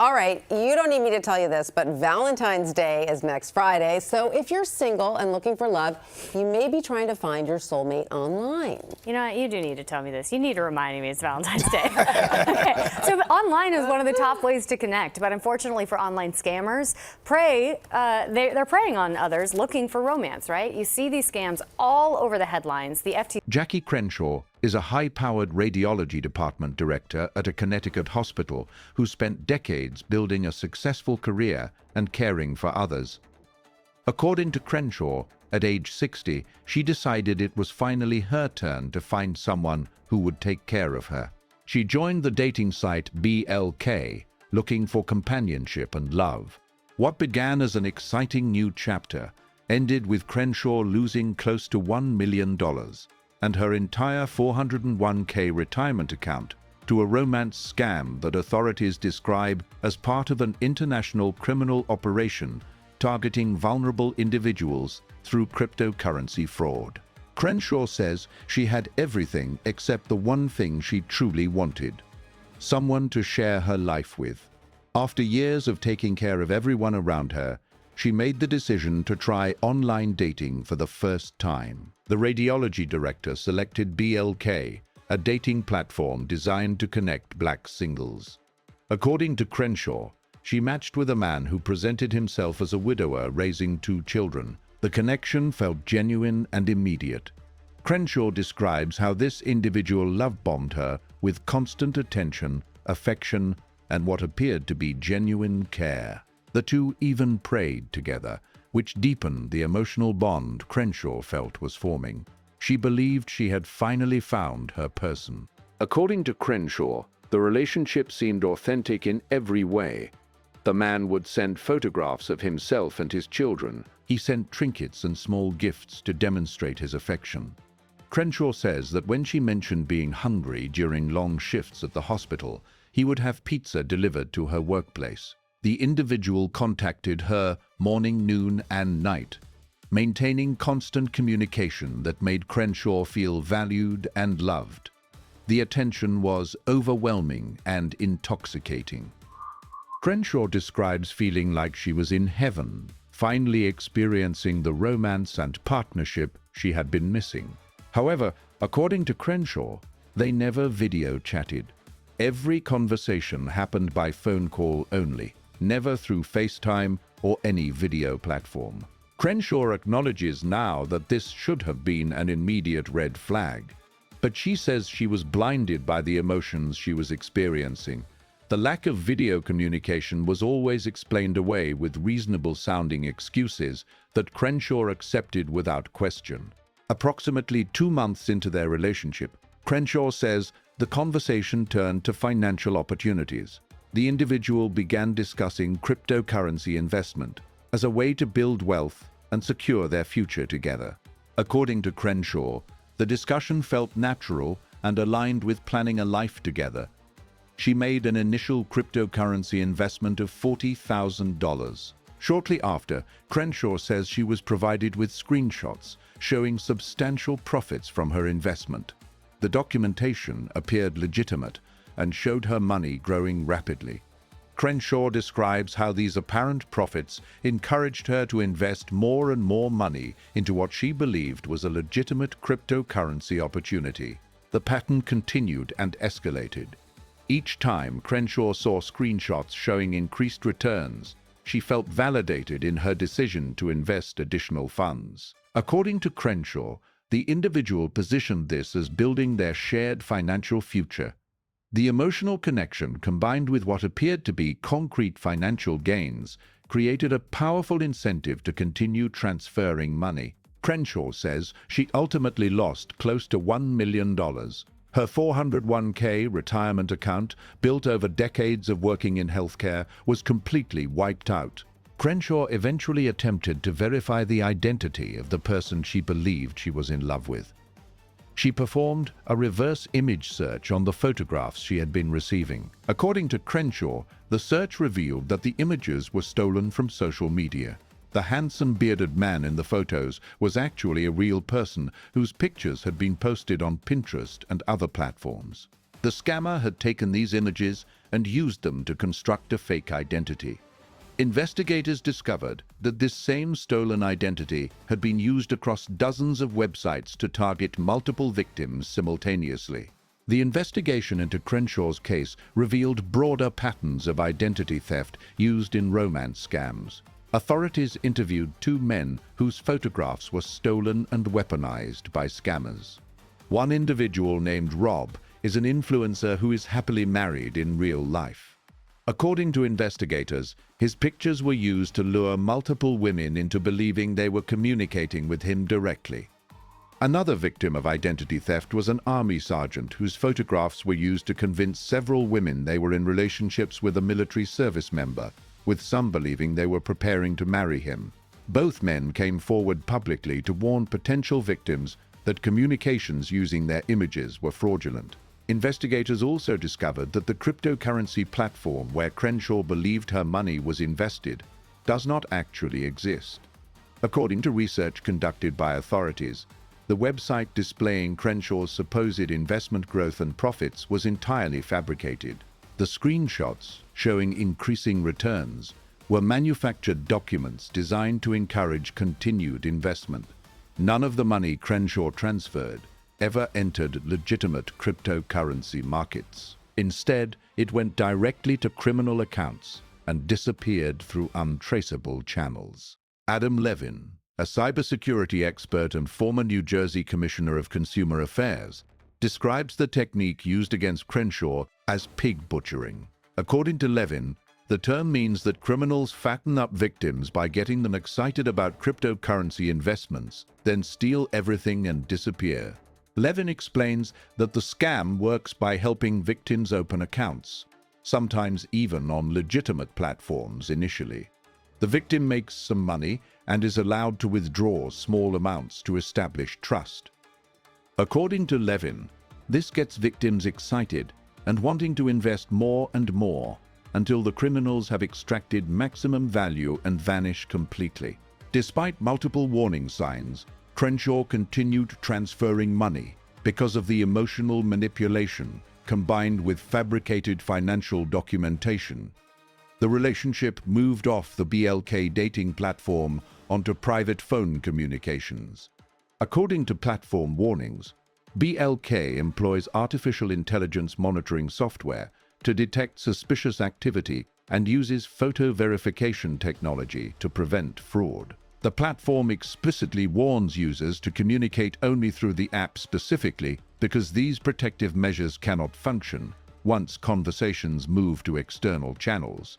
All right, you don't need me to tell you this, but Valentine's Day is next Friday. So if you're single and looking for love, you may be trying to find your soulmate online. You know what? You do need to tell me this. You need to remind me it's Valentine's Day. Okay. So online is one of the top ways to connect, but unfortunately for online scammers, they're preying on others looking for romance, right? You see these scams all over the headlines. The FT. Jackie Crenshaw is a high-powered radiology department director at a Connecticut hospital who spent decades building a successful career and caring for others. According to Crenshaw, at age 60, she decided it was finally her turn to find someone who would take care of her. She joined the dating site BLK, looking for companionship and love. What began as an exciting new chapter ended with Crenshaw losing close to $1 million. And her entire 401k retirement account to a romance scam that authorities describe as part of an international criminal operation targeting vulnerable individuals through cryptocurrency fraud. Crenshaw says she had everything except the one thing she truly wanted: someone to share her life with. After years of taking care of everyone around her, she made the decision to try online dating for the first time. The radiology director selected BLK, a dating platform designed to connect black singles. According to Crenshaw, she matched with a man who presented himself as a widower raising 2 children. The connection felt genuine and immediate. Crenshaw describes how this individual love-bombed her with constant attention, affection, and what appeared to be genuine care. The two even prayed together, which deepened the emotional bond Crenshaw felt was forming. She believed she had finally found her person. According to Crenshaw, the relationship seemed authentic in every way. The man would send photographs of himself and his children. He sent trinkets and small gifts to demonstrate his affection. Crenshaw says that when she mentioned being hungry during long shifts at the hospital, he would have pizza delivered to her workplace. The individual contacted her morning, noon, and night, maintaining constant communication that made Crenshaw feel valued and loved. The attention was overwhelming and intoxicating. Crenshaw describes feeling like she was in heaven, finally experiencing the romance and partnership she had been missing. However, according to Crenshaw, they never video chatted. Every conversation happened by phone call only, never through FaceTime or any video platform. Crenshaw acknowledges now that this should have been an immediate red flag, but she says she was blinded by the emotions she was experiencing. The lack of video communication was always explained away with reasonable-sounding excuses that Crenshaw accepted without question. Approximately 2 months into their relationship, Crenshaw says the conversation turned to financial opportunities. The individual began discussing cryptocurrency investment as a way to build wealth and secure their future together. According to Crenshaw, the discussion felt natural and aligned with planning a life together. She made an initial cryptocurrency investment of $40,000. Shortly after, Crenshaw says she was provided with screenshots showing substantial profits from her investment. The documentation appeared legitimate and showed her money growing rapidly. Crenshaw describes how these apparent profits encouraged her to invest more and more money into what she believed was a legitimate cryptocurrency opportunity. The pattern continued and escalated. Each time Crenshaw saw screenshots showing increased returns, she felt validated in her decision to invest additional funds. According to Crenshaw, the individual positioned this as building their shared financial future. The emotional connection, combined with what appeared to be concrete financial gains, created a powerful incentive to continue transferring money. Crenshaw says she ultimately lost close to $1 million. Her 401k retirement account, built over decades of working in healthcare, was completely wiped out. Crenshaw eventually attempted to verify the identity of the person she believed she was in love with. She performed a reverse image search on the photographs she had been receiving. According to Crenshaw, the search revealed that the images were stolen from social media. The handsome bearded man in the photos was actually a real person whose pictures had been posted on Pinterest and other platforms. The scammer had taken these images and used them to construct a fake identity. Investigators discovered that this same stolen identity had been used across dozens of websites to target multiple victims simultaneously. The investigation into Crenshaw's case revealed broader patterns of identity theft used in romance scams. Authorities interviewed 2 men whose photographs were stolen and weaponized by scammers. One individual named Rob is an influencer who is happily married in real life. According to investigators, his pictures were used to lure multiple women into believing they were communicating with him directly. Another victim of identity theft was an army sergeant whose photographs were used to convince several women they were in relationships with a military service member, with some believing they were preparing to marry him. Both men came forward publicly to warn potential victims that communications using their images were fraudulent. Investigators also discovered that the cryptocurrency platform where Crenshaw believed her money was invested does not actually exist. According to research conducted by authorities, the website displaying Crenshaw's supposed investment growth and profits was entirely fabricated. The screenshots, showing increasing returns, were manufactured documents designed to encourage continued investment. None of the money Crenshaw transferred ever entered legitimate cryptocurrency markets. Instead, it went directly to criminal accounts and disappeared through untraceable channels. Adam Levin, a cybersecurity expert and former New Jersey Commissioner of Consumer Affairs, describes the technique used against Crenshaw as pig butchering. According to Levin, the term means that criminals fatten up victims by getting them excited about cryptocurrency investments, then steal everything and disappear. Levin explains that the scam works by helping victims open accounts, sometimes even on legitimate platforms initially. The victim makes some money and is allowed to withdraw small amounts to establish trust. According to Levin, this gets victims excited and wanting to invest more and more until the criminals have extracted maximum value and vanish completely. Despite multiple warning signs, Crenshaw continued transferring money because of the emotional manipulation combined with fabricated financial documentation. The relationship moved off the BLK dating platform onto private phone communications. According to platform warnings, BLK employs artificial intelligence monitoring software to detect suspicious activity and uses photo verification technology to prevent fraud. The platform explicitly warns users to communicate only through the app specifically because these protective measures cannot function once conversations move to external channels.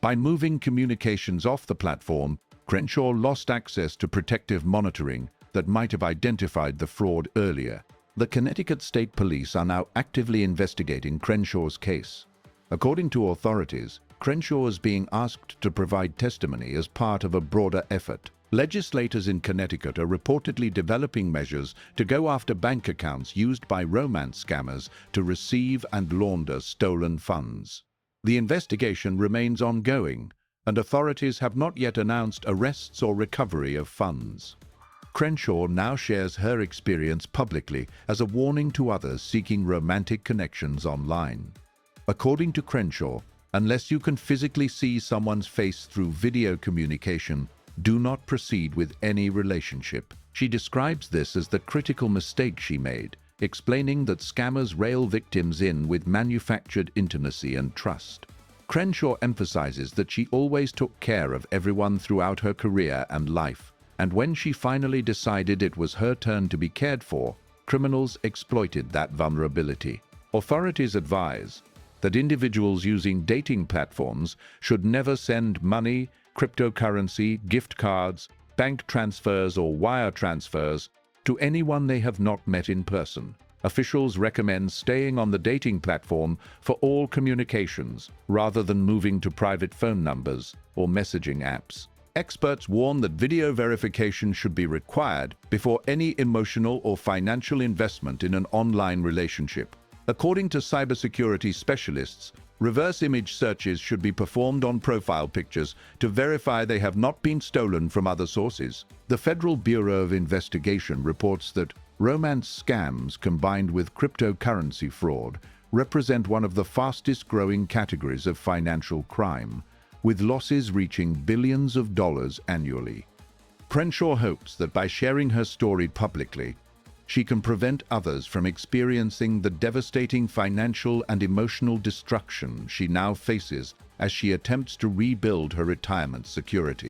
By moving communications off the platform, Crenshaw lost access to protective monitoring that might have identified the fraud earlier. The Connecticut State Police are now actively investigating Crenshaw's case. According to authorities, Crenshaw is being asked to provide testimony as part of a broader effort. Legislators in Connecticut are reportedly developing measures to go after bank accounts used by romance scammers to receive and launder stolen funds. The investigation remains ongoing, and authorities have not yet announced arrests or recovery of funds. Crenshaw now shares her experience publicly as a warning to others seeking romantic connections online. According to Crenshaw, unless you can physically see someone's face through video communication, do not proceed with any relationship. She describes this as the critical mistake she made, explaining that scammers rail victims in with manufactured intimacy and trust. Crenshaw emphasizes that she always took care of everyone throughout her career and life, and when she finally decided it was her turn to be cared for, criminals exploited that vulnerability. Authorities advise that individuals using dating platforms should never send money, cryptocurrency, gift cards, bank transfers, or wire transfers to anyone they have not met in person. Officials recommend staying on the dating platform for all communications rather than moving to private phone numbers or messaging apps. Experts warn that video verification should be required before any emotional or financial investment in an online relationship. According to cybersecurity specialists, reverse image searches should be performed on profile pictures to verify they have not been stolen from other sources. The Federal Bureau of Investigation reports that romance scams combined with cryptocurrency fraud represent one of the fastest-growing categories of financial crime, with losses reaching billions of dollars annually. Crenshaw hopes that by sharing her story publicly, she can prevent others from experiencing the devastating financial and emotional destruction she now faces as she attempts to rebuild her retirement security.